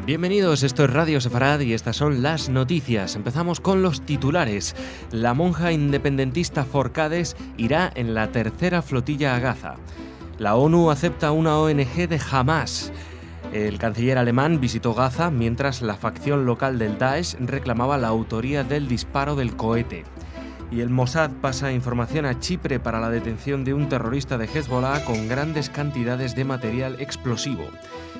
Bienvenidos, esto es Radio Sefarad y estas son las noticias. Empezamos con los titulares. La monja independentista Forcades irá en la tercera flotilla a Gaza. La ONU acepta una ONG de Hamás. El canciller alemán visitó Gaza mientras la facción local del Daesh reclamaba la autoría del disparo del cohete. Y el Mossad pasa información a Chipre para la detención de un terrorista de Hezbollah con grandes cantidades de material explosivo.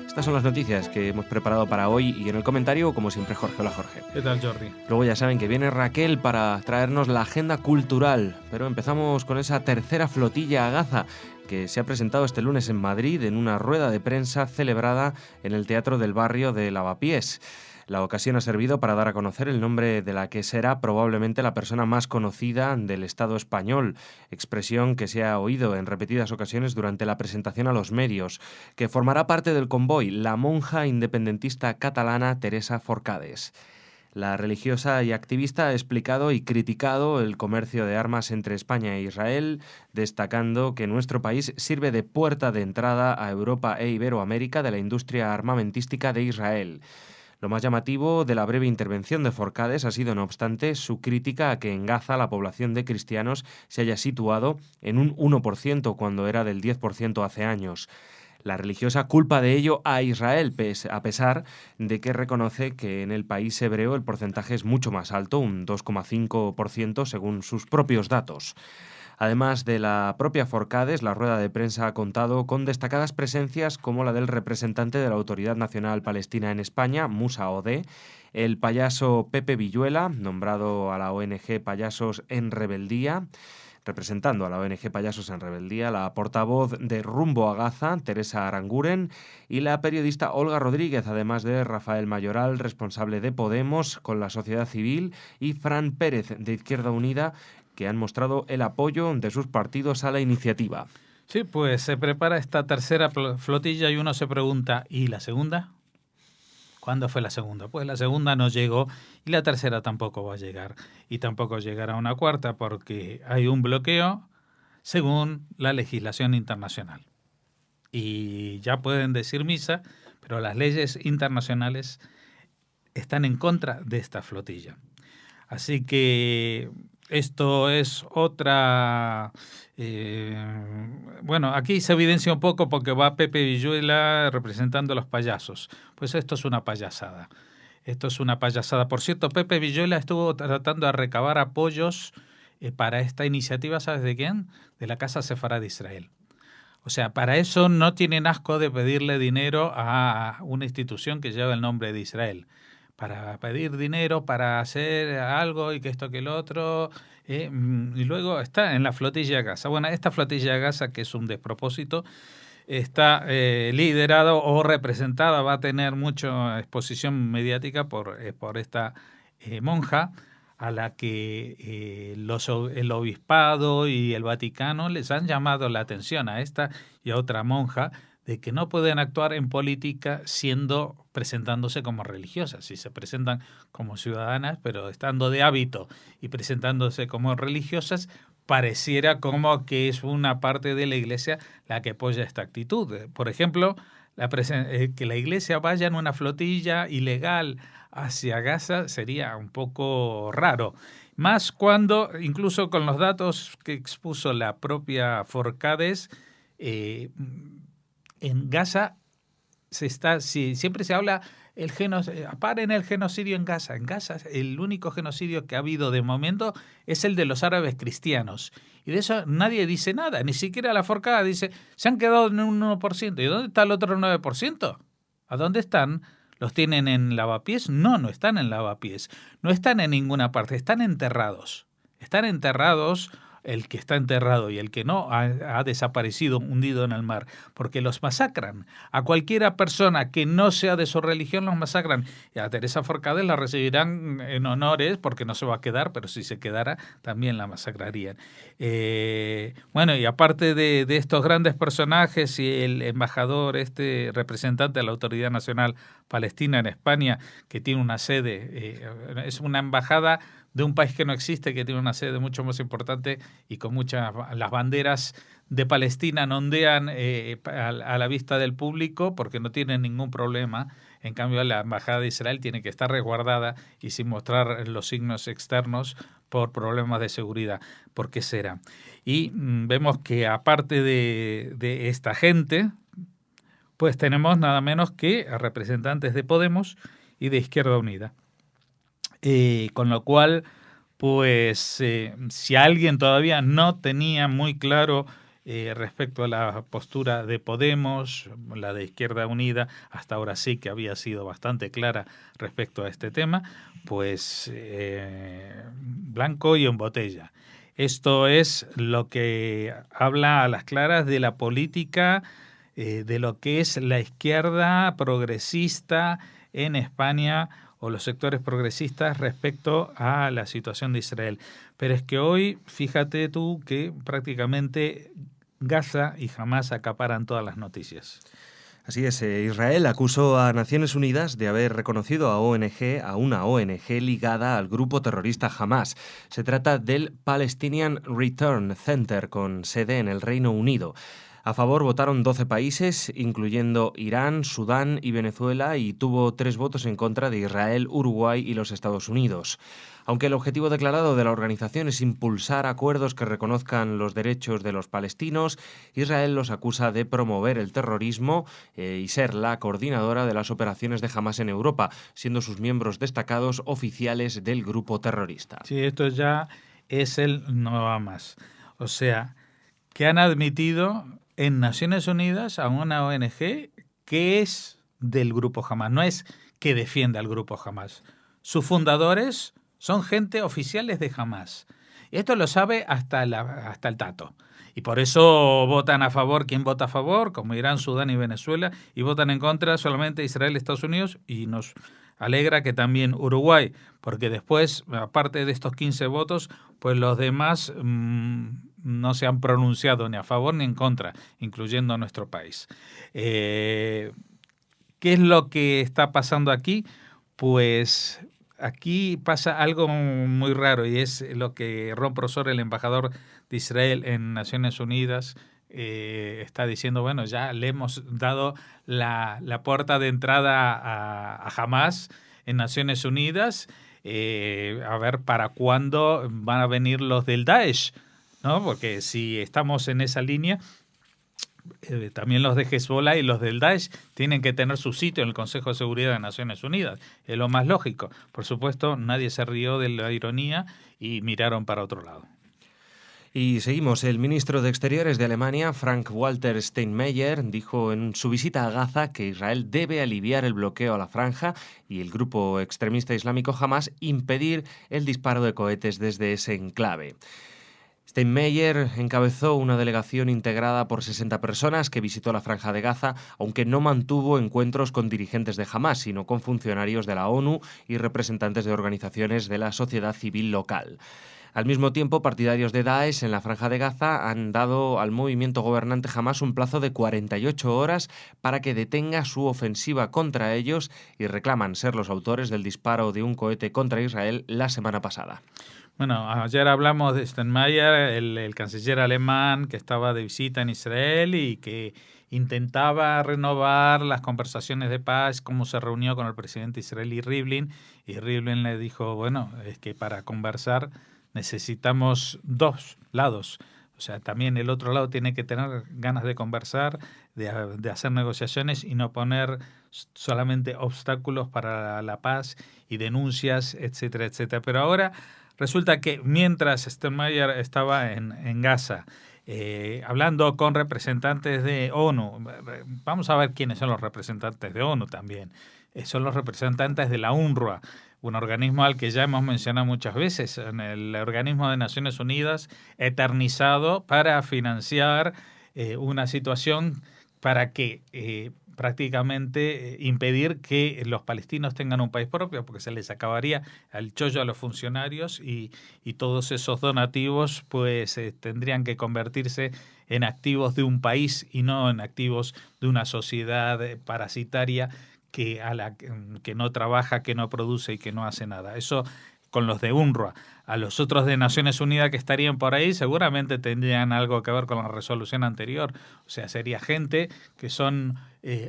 Estas son las noticias que hemos preparado para hoy y en el comentario, como siempre, Jorge. Hola, Jorge. ¿Qué tal, Jordi? Luego ya saben que viene Raquel para traernos la agenda cultural, pero empezamos con esa tercera flotilla a Gaza que se ha presentado este lunes en Madrid en una rueda de prensa celebrada en el Teatro del Barrio de Lavapiés. La ocasión ha servido para dar a conocer el nombre de la que será probablemente la persona más conocida del Estado español, expresión que se ha oído en repetidas ocasiones durante la presentación a los medios, que formará parte del convoy, la monja independentista catalana Teresa Forcades. La religiosa y activista ha explicado y criticado el comercio de armas entre España e Israel, destacando que nuestro país sirve de puerta de entrada a Europa e Iberoamérica de la industria armamentística de Israel. Lo más llamativo de la breve intervención de Forcades ha sido, no obstante, su crítica a que en Gaza la población de cristianos se haya situado en un 1% cuando era del 10% hace años. La religiosa culpa de ello a Israel, a pesar de que reconoce que en el país hebreo el porcentaje es mucho más alto, un 2,5% según sus propios datos. Además de la propia Forcades, la rueda de prensa ha contado con destacadas presencias como la del representante de la Autoridad Nacional Palestina en España, Musa Odeh, el payaso Pepe Villuela, nombrado a la ONG Payasos en Rebeldía, representando a la ONG Payasos en Rebeldía, la portavoz de Rumbo a Gaza, Teresa Aranguren, y la periodista Olga Rodríguez, además de Rafael Mayoral, responsable de Podemos con la sociedad civil, y Fran Pérez, de Izquierda Unida, que han mostrado el apoyo de sus partidos a la iniciativa. Sí, pues se prepara esta tercera flotilla y uno se pregunta, ¿y la segunda? ¿Cuándo fue la segunda? Pues la segunda no llegó y la tercera tampoco va a llegar. Y tampoco llegará una cuarta porque hay un bloqueo según la legislación internacional. Y ya pueden decir misa, pero las leyes internacionales están en contra de esta flotilla. Así que esto es otra... bueno, aquí se evidencia un poco porque va Pepe Villuela representando a los payasos. Pues esto es una payasada. Esto es una payasada. Por cierto, Pepe Villuela estuvo tratando de recabar apoyos para esta iniciativa, ¿sabes de quién? De la Casa Sefarad de Israel. O sea, para eso no tienen asco de pedirle dinero a una institución que lleva el nombre de Israel. Para pedir dinero, para hacer algo y que esto que el otro, y luego está en la flotilla de Gaza. Bueno, esta flotilla de Gaza, que es un despropósito, está liderada o representada, va a tener mucha exposición mediática por esta monja, a la que el obispado y el Vaticano les han llamado la atención a esta y a otra monja, de que no pueden actuar en política presentándose como religiosas. Si se presentan como ciudadanas, pero estando de hábito y presentándose como religiosas, pareciera como que es una parte de la Iglesia la que apoya esta actitud. Por ejemplo, que la Iglesia vaya en una flotilla ilegal hacia Gaza sería un poco raro. Más cuando, incluso con los datos que expuso la propia Forcades, en Gaza siempre se habla paren el genocidio en Gaza. En Gaza el único genocidio que ha habido de momento es el de los árabes cristianos. Y de eso nadie dice nada, ni siquiera la Forcada dice, se han quedado en un 1%. ¿Y dónde está el otro 9%? ¿A dónde están? ¿Los tienen en Lavapiés? No están en Lavapiés. No están en ninguna parte, están enterrados. Están enterrados. El que está enterrado y el que no ha desaparecido, hundido en el mar, porque los masacran. A cualquiera persona que no sea de su religión los masacran. Y a Teresa Forcades la recibirán en honores porque no se va a quedar, pero si se quedara también la masacrarían. Bueno, y aparte de estos grandes personajes y el embajador, representante de la Autoridad Nacional Palestina en España, que tiene una sede, es una embajada de un país que no existe, que tiene una sede mucho más importante y con las banderas de Palestina no ondean a la vista del público porque no tienen ningún problema. En cambio, la embajada de Israel tiene que estar resguardada y sin mostrar los signos externos por problemas de seguridad. ¿Por qué será? Y vemos que aparte de esta gente, pues tenemos nada menos que a representantes de Podemos y de Izquierda Unida. Con lo cual, pues si alguien todavía no tenía muy claro respecto a la postura de Podemos, la de Izquierda Unida, hasta ahora sí que había sido bastante clara respecto a este tema, pues blanco y en botella. Esto es lo que habla a las claras de la política, de lo que es la izquierda progresista en España o los sectores progresistas respecto a la situación de Israel. Pero es que hoy, fíjate tú que prácticamente Gaza y Hamás acaparan todas las noticias. Así es, Israel acusó a Naciones Unidas de haber reconocido a una ONG ligada al grupo terrorista Hamás. Se trata del Palestinian Return Center, con sede en el Reino Unido. A favor votaron 12 países, incluyendo Irán, Sudán y Venezuela, y tuvo 3 votos en contra de Israel, Uruguay y los Estados Unidos. Aunque el objetivo declarado de la organización es impulsar acuerdos que reconozcan los derechos de los palestinos, Israel los acusa de promover el terrorismo y ser la coordinadora de las operaciones de Hamás en Europa, siendo sus miembros destacados oficiales del grupo terrorista. Sí, esto ya es el no va más. O sea, que han admitido en Naciones Unidas a una ONG que es del grupo Hamás, no es que defienda al grupo Hamás. Sus fundadores son gente oficiales de Hamás. Esto lo sabe hasta el tato. Y por eso votan a favor quien vota a favor, como Irán, Sudán y Venezuela, y votan en contra solamente Israel, Estados Unidos, y nos alegra que también Uruguay, porque después, aparte de estos 15 votos, pues los demás no se han pronunciado ni a favor ni en contra, incluyendo a nuestro país. ¿Qué es lo que está pasando aquí? Pues aquí pasa algo muy raro y es lo que Ron Prosor, el embajador de Israel en Naciones Unidas, está diciendo, bueno, ya le hemos dado la puerta de entrada a Hamás en Naciones Unidas, a ver para cuándo van a venir los del Daesh, ¿no? Porque si estamos en esa línea, también los de Hezbollah y los del Daesh tienen que tener su sitio en el Consejo de Seguridad de Naciones Unidas. Es lo más lógico. Por supuesto, nadie se rió de la ironía y miraron para otro lado. Y seguimos. El ministro de Exteriores de Alemania, Frank-Walter Steinmeier, dijo en su visita a Gaza que Israel debe aliviar el bloqueo a la franja y el grupo extremista islámico Hamás impedir el disparo de cohetes desde ese enclave. Steinmeier encabezó una delegación integrada por 60 personas que visitó la Franja de Gaza, aunque no mantuvo encuentros con dirigentes de Hamás, sino con funcionarios de la ONU y representantes de organizaciones de la sociedad civil local. Al mismo tiempo, partidarios de Daesh en la Franja de Gaza han dado al movimiento gobernante Hamás un plazo de 48 horas para que detenga su ofensiva contra ellos y reclaman ser los autores del disparo de un cohete contra Israel la semana pasada. Bueno, ayer hablamos de Steinmeier, el canciller alemán que estaba de visita en Israel y que intentaba renovar las conversaciones de paz, cómo se reunió con el presidente israelí Rivlin, y Rivlin le dijo, bueno, es que para conversar necesitamos dos lados. O sea, también el otro lado tiene que tener ganas de conversar, de hacer negociaciones y no poner solamente obstáculos para la paz y denuncias, etcétera, etcétera. Pero ahora resulta que mientras Steinmeier estaba en Gaza, hablando con representantes de ONU, vamos a ver quiénes son los representantes de ONU también. Son los representantes de la UNRWA, un organismo al que ya hemos mencionado muchas veces, en el organismo de Naciones Unidas, eternizado para financiar una situación para que prácticamente impedir que los palestinos tengan un país propio, porque se les acabaría el chollo a los funcionarios y todos esos donativos pues tendrían que convertirse en activos de un país y no en activos de una sociedad parasitaria que no trabaja, que no produce y que no hace nada. Eso con los de UNRWA. A los otros de Naciones Unidas que estarían por ahí seguramente tendrían algo que ver con la resolución anterior. O sea, sería gente que son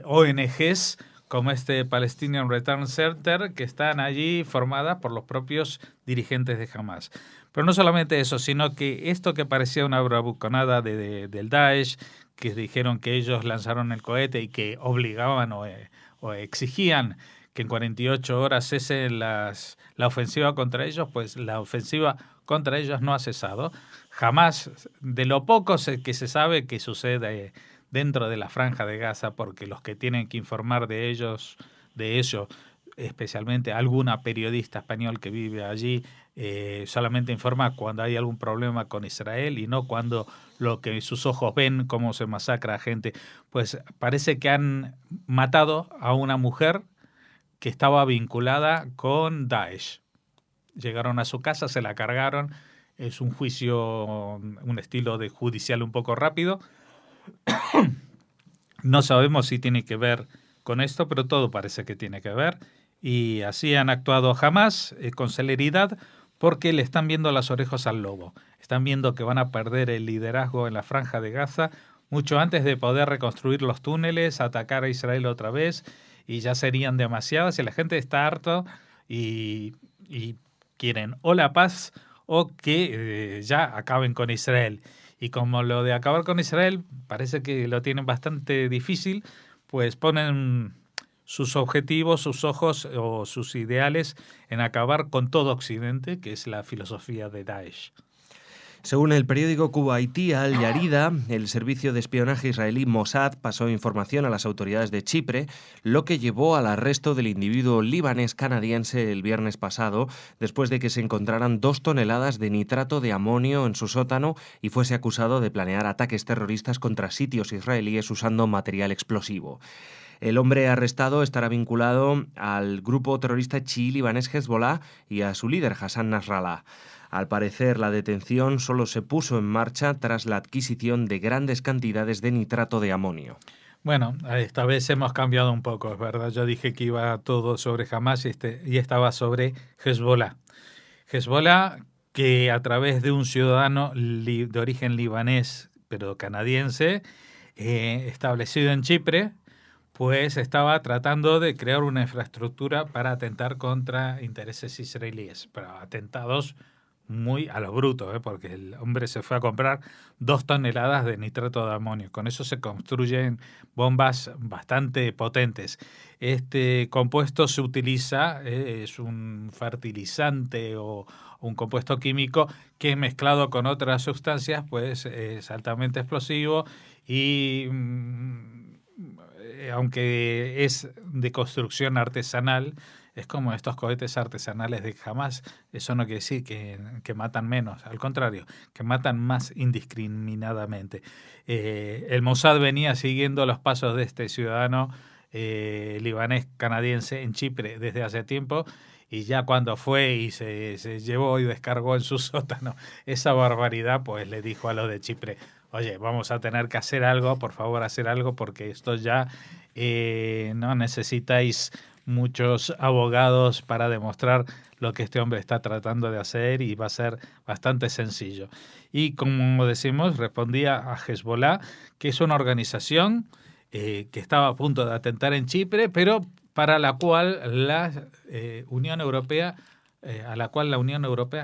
ONGs como este Palestinian Return Center, que están allí formadas por los propios dirigentes de Hamas. Pero no solamente eso, sino que esto que parecía una bravuconada del Daesh, que dijeron que ellos lanzaron el cohete y que obligaban o exigían que en 48 horas cese la ofensiva contra ellos, pues la ofensiva contra ellos no ha cesado. Jamás, de lo poco que se sabe que sucede dentro de la Franja de Gaza, porque los que tienen que informar de ello, especialmente alguna periodista español que vive allí, solamente informa cuando hay algún problema con Israel y no cuando lo que sus ojos ven, cómo se masacra a gente. Pues parece que han matado a una mujer que estaba vinculada con Daesh. Llegaron a su casa, se la cargaron. Es un juicio, un estilo de judicial un poco rápido. No sabemos si tiene que ver con esto, pero todo parece que tiene que ver. Y así han actuado Hamas con celeridad, porque le están viendo las orejas al lobo. Están viendo que van a perder el liderazgo en la Franja de Gaza mucho antes de poder reconstruir los túneles, atacar a Israel otra vez, y ya serían demasiadas y la gente está harta y quieren o la paz o que ya acaben con Israel. Y como lo de acabar con Israel parece que lo tienen bastante difícil, pues ponen sus objetivos, sus ojos o sus ideales en acabar con todo Occidente, que es la filosofía de Daesh. Según el periódico cubaití Al Yarida, el servicio de espionaje israelí Mossad pasó información a las autoridades de Chipre, lo que llevó al arresto del individuo libanés-canadiense el viernes pasado, después de que se encontraran 2 toneladas de nitrato de amonio en su sótano y fuese acusado de planear ataques terroristas contra sitios israelíes usando material explosivo. El hombre arrestado estará vinculado al grupo terrorista chií libanés Hezbollah y a su líder Hassan Nasrallah. Al parecer, la detención solo se puso en marcha tras la adquisición de grandes cantidades de nitrato de amonio. Bueno, esta vez hemos cambiado un poco, es verdad. Yo dije que iba todo sobre Hamas y estaba sobre Hezbollah. Hezbollah, que a través de un ciudadano de origen libanés, pero canadiense, establecido en Chipre, pues estaba tratando de crear una infraestructura para atentar contra intereses israelíes, pero atentados muy a lo bruto, porque el hombre se fue a comprar 2 toneladas de nitrato de amonio. Con eso se construyen bombas bastante potentes. Este compuesto se utiliza, es un fertilizante o un compuesto químico que mezclado con otras sustancias pues es altamente explosivo y aunque es de construcción artesanal, es como estos cohetes artesanales de Hamas. Eso no quiere decir que matan menos, al contrario, que matan más indiscriminadamente. El Mossad venía siguiendo los pasos de este ciudadano libanés canadiense en Chipre desde hace tiempo, y ya cuando fue y se llevó y descargó en su sótano esa barbaridad, pues le dijo a los de Chipre: oye, vamos a tener que hacer algo, por favor, hacer algo, porque esto ya no necesitáis muchos abogados para demostrar lo que este hombre está tratando de hacer, y va a ser bastante sencillo. Y como decimos, respondía a Hezbollah, que es una organización que estaba a punto de atentar en Chipre, pero para la cual la Unión Europea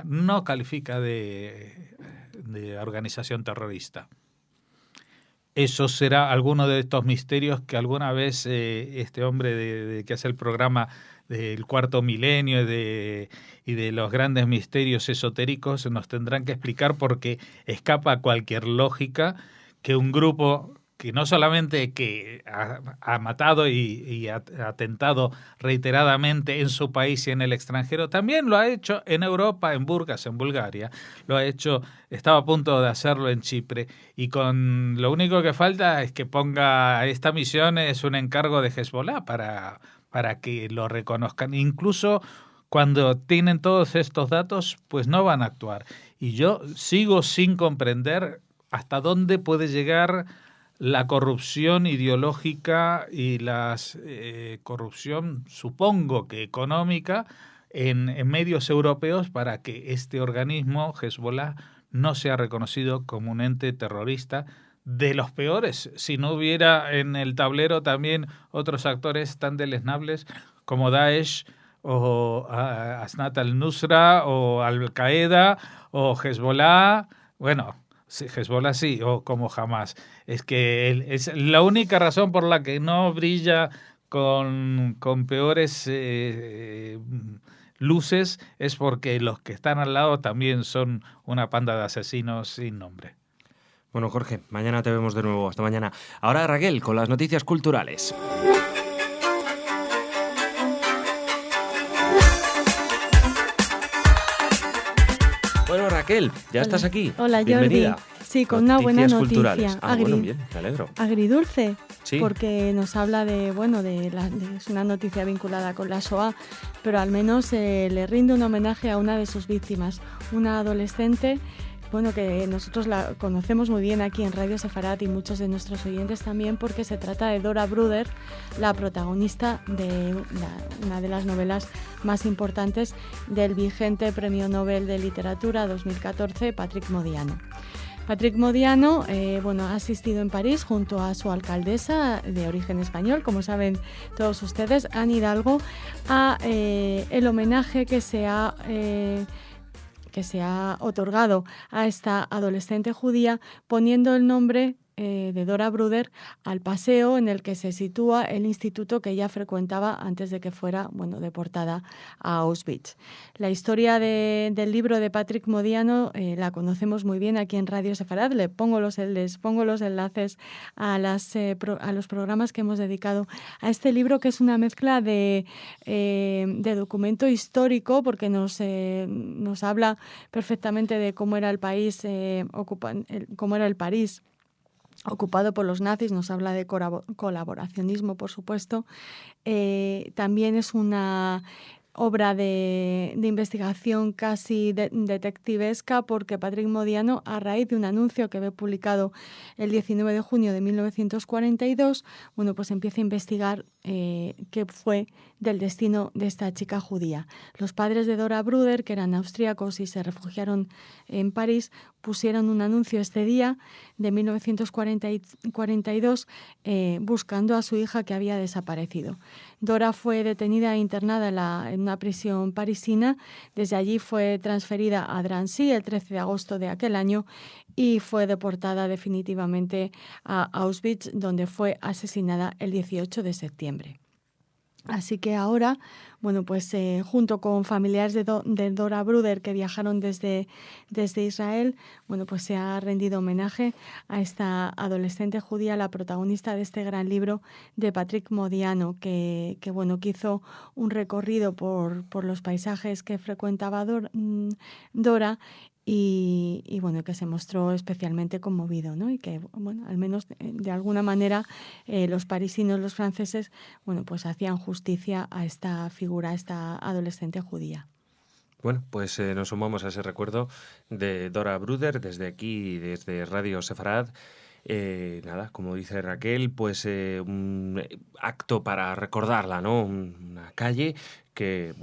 no califica de organización terrorista. Eso será alguno de estos misterios que alguna vez este hombre que hace el programa del Cuarto Milenio y de los grandes misterios esotéricos nos tendrán que explicar, porque escapa a cualquier lógica que un grupo que no solamente que ha matado y ha atentado reiteradamente en su país y en el extranjero, también lo ha hecho en Europa, en Burgas, en Bulgaria, lo ha hecho, estaba a punto de hacerlo en Chipre, y con lo único que falta es que ponga esta misión, es un encargo de Hezbollah para que lo reconozcan. Incluso cuando tienen todos estos datos, pues no van a actuar. Y yo sigo sin comprender hasta dónde puede llegar la corrupción ideológica y la corrupción, supongo que económica, en medios europeos para que este organismo, Hezbollah, no sea reconocido como un ente terrorista de los peores, si no hubiera en el tablero también otros actores tan deleznables como Daesh o Asnat al-Nusra o Al-Qaeda o Hezbollah, bueno, sí, Hezbollah sí, o como Hamas. Es que es la única razón por la que no brilla con peores luces es porque los que están al lado también son una panda de asesinos sin nombre. Bueno, Jorge, mañana te vemos de nuevo. Hasta mañana. Ahora Raquel, con las noticias culturales. Bueno, Raquel, ya estás aquí. Hola, bienvenida. Jordi. Sí, con una buena noticia. Culturales. Bueno, bien, me alegro. Agridulce, sí. Porque nos habla es una noticia vinculada con la Shoah, pero al menos le rinde un homenaje a una de sus víctimas, una adolescente, que nosotros la conocemos muy bien aquí en Radio Sefarad y muchos de nuestros oyentes también, porque se trata de Dora Bruder, la protagonista de una de las novelas más importantes del vigente Premio Nobel de Literatura 2014, Patrick Modiano. Patrick Modiano ha asistido en París junto a su alcaldesa de origen español, como saben todos ustedes, Anne Hidalgo, a el homenaje que se ha otorgado a esta adolescente judía, poniendo el nombre de Dora Bruder al paseo en el que se sitúa el instituto que ella frecuentaba antes de que fuera deportada a Auschwitz. La historia del libro de Patrick Modiano la conocemos muy bien aquí en Radio Sefarad. Les pongo los enlaces a los programas que hemos dedicado a este libro, que es una mezcla de documento histórico, porque nos habla perfectamente de cómo era el país cómo era el París ocupado por los nazis, nos habla de colaboracionismo, por supuesto. También es una obra de investigación casi detectivesca, porque Patrick Modiano, a raíz de un anuncio que ve publicado el 19 de junio de 1942, empieza a investigar qué fue del destino de esta chica judía. Los padres de Dora Bruder, que eran austríacos y se refugiaron en París, pusieron un anuncio este día de 1942 buscando a su hija que había desaparecido. Dora fue detenida e internada en una prisión parisina. Desde allí fue transferida a Drancy el 13 de agosto de aquel año y fue deportada definitivamente a Auschwitz, donde fue asesinada el 18 de septiembre. Así que ahora, junto con familiares de Dora Bruder que viajaron desde Israel, se ha rendido homenaje a esta adolescente judía, la protagonista de este gran libro de Patrick Modiano, que hizo un recorrido por los paisajes que frecuentaba Dora. Y que se mostró especialmente conmovido, ¿no? Y que, al menos de alguna manera los parisinos, los franceses, hacían justicia a esta figura, a esta adolescente judía. Bueno, pues nos sumamos a ese recuerdo de Dora Bruder desde aquí, desde Radio Sefarad. Como dice Raquel, pues un acto para recordarla, ¿no? Una calle que,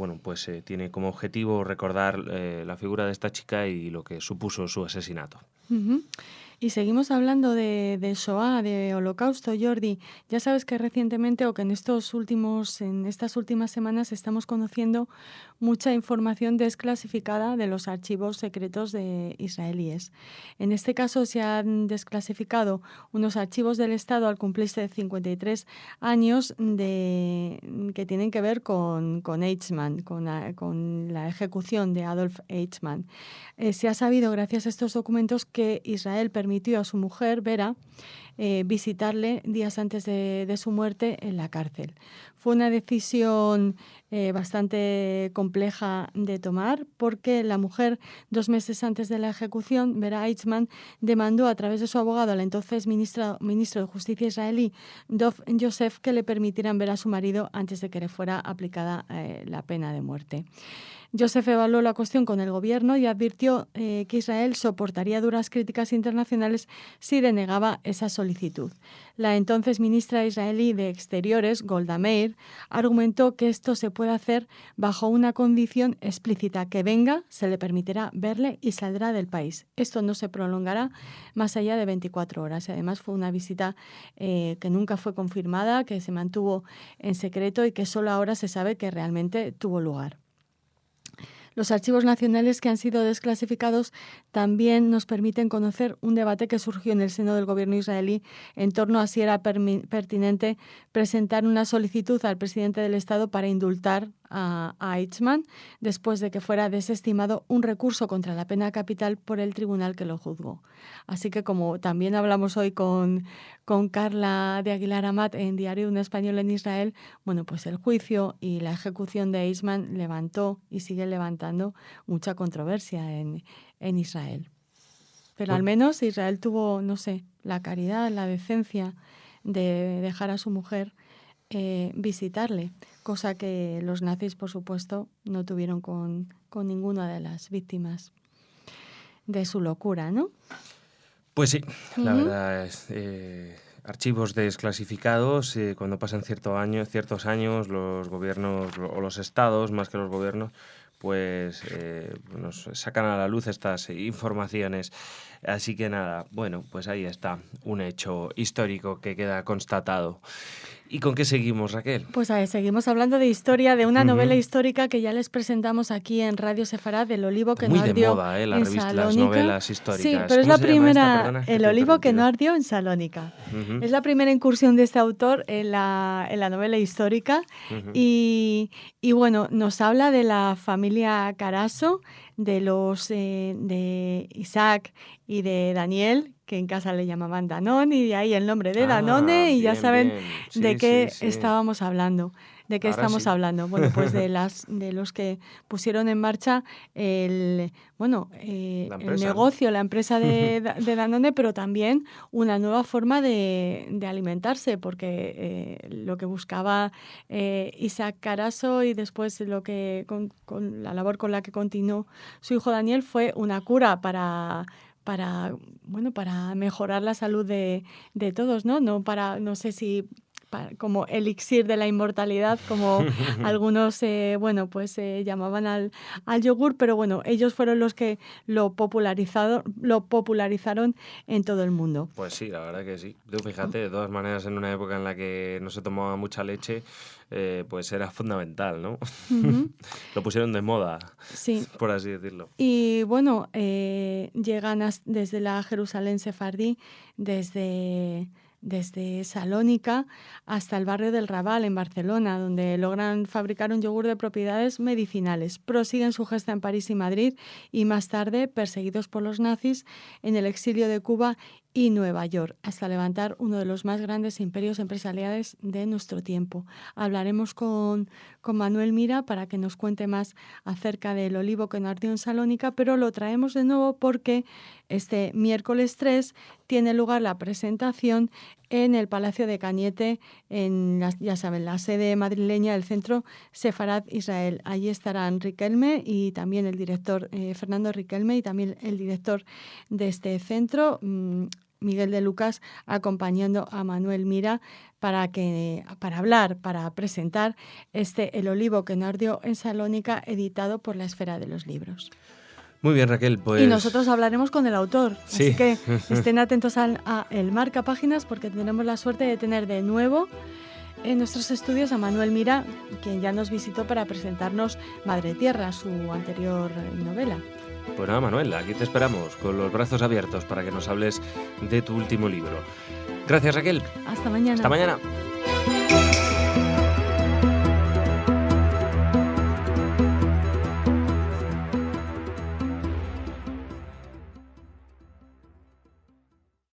tiene como objetivo recordar la figura de esta chica y lo que supuso su asesinato. Uh-huh. Y seguimos hablando de Shoah, de Holocausto, Jordi. Ya sabes que recientemente, o que en estas últimas semanas, estamos conociendo mucha información desclasificada de los archivos secretos de israelíes. En este caso se han desclasificado unos archivos del Estado al cumplirse 53 años que tienen que ver con Eichmann, con la ejecución de Adolf Eichmann. Se ha sabido, gracias a estos documentos, que Israel permitió a su mujer, Vera, visitarle días antes de su muerte en la cárcel. Fue una decisión bastante compleja de tomar, porque la mujer, 2 meses antes de la ejecución, Vera Eichmann, demandó a través de su abogado al entonces ministro de Justicia israelí, Dov Yosef, que le permitieran ver a su marido antes de que le fuera aplicada la pena de muerte. Yosef evaluó la cuestión con el gobierno y advirtió que Israel soportaría duras críticas internacionales si denegaba esa solicitud solicitud. La entonces ministra israelí de Exteriores, Golda Meir, argumentó que esto se puede hacer bajo una condición explícita: que venga, se le permitirá verle y saldrá del país. Esto no se prolongará más allá de 24 horas. Además, fue una visita que nunca fue confirmada, que se mantuvo en secreto y que solo ahora se sabe que realmente tuvo lugar. Los archivos nacionales que han sido desclasificados también nos permiten conocer un debate que surgió en el seno del gobierno israelí en torno a si era pertinente presentar una solicitud al presidente del Estado para indultar a Eichmann después de que fuera desestimado un recurso contra la pena capital por el tribunal que lo juzgó. Así que, como también hablamos hoy con Carla de Aguilar Amat en Diario de un Español en Israel, bueno, pues el juicio y la ejecución de Eichmann levantó y sigue levantando mucha controversia en Israel. Pero al menos Israel tuvo, no sé, la caridad, la decencia de dejar a su mujer visitarle, cosa que los nazis, por supuesto, no tuvieron con ninguna de las víctimas de su locura, ¿no? Pues sí, la verdad es... archivos desclasificados, cuando pasan ciertos años, los gobiernos o los estados, más que los gobiernos, pues nos sacan a la luz estas informaciones. Así que nada, bueno, pues ahí está, un hecho histórico que queda constatado. ¿Y con qué seguimos, Raquel? Pues seguimos hablando de historia, de una novela histórica que ya les presentamos aquí en Radio Sefarad, El olivo que no ardió muy de moda, la en revista, Salónica. las novelas históricas. Sí, pero es la primera, El olivo que no ardió en Salónica. Es la primera incursión de este autor en la novela histórica y bueno, nos habla de la familia Carasso, de los de Isaac y de Daniel, que en casa le llamaban Danone, y de ahí el nombre de Danone, y ya saben de qué estábamos hablando. ¿De qué estamos hablando? Bueno, pues de los que pusieron en marcha el negocio, la empresa de Danone, pero también una nueva forma de alimentarse, porque lo que buscaba Isaac Carasso y después lo que con la labor con la que continuó su hijo Daniel fue una cura para mejorar la salud de todos, ¿no? No sé si como elixir de la inmortalidad, como algunos llamaban al yogur, pero bueno, ellos fueron los que lo popularizaron en todo el mundo. Pues sí, la verdad que sí. Tú fíjate, de todas maneras, en una época en la que no se tomaba mucha leche, pues era fundamental, ¿no? Lo pusieron de moda, sí, por así decirlo. Y bueno, llegan desde la Jerusalén sefardí, desde Salónica hasta el barrio del Raval, en Barcelona, donde logran fabricar un yogur de propiedades medicinales. Prosiguen su gesta en París y Madrid y más tarde, perseguidos por los nazis, en el exilio de Cuba y Nueva York, hasta levantar uno de los más grandes imperios empresariales de nuestro tiempo. Hablaremos con Manuel Mira para que nos cuente más acerca del olivo que no ardió en Salónica, pero lo traemos de nuevo porque este miércoles 3 tiene lugar la presentación en el Palacio de Cañete, ya saben, la sede madrileña del Centro Sefarad Israel. Allí estarán Riquelme y también el director Fernando Riquelme y también el director de este centro, Miguel de Lucas, acompañando a Manuel Mira para presentar El olivo que no ardió en Salónica, editado por La Esfera de los Libros. Muy bien, Raquel, pues... Y nosotros hablaremos con el autor, sí. Así que estén atentos a el marcapáginas, porque tendremos la suerte de tener de nuevo en nuestros estudios a Manuel Mira, quien ya nos visitó para presentarnos Madre Tierra, su anterior novela. Pues nada, Manuel, aquí te esperamos con los brazos abiertos para que nos hables de tu último libro. Gracias, Raquel. Hasta mañana. Hasta mañana.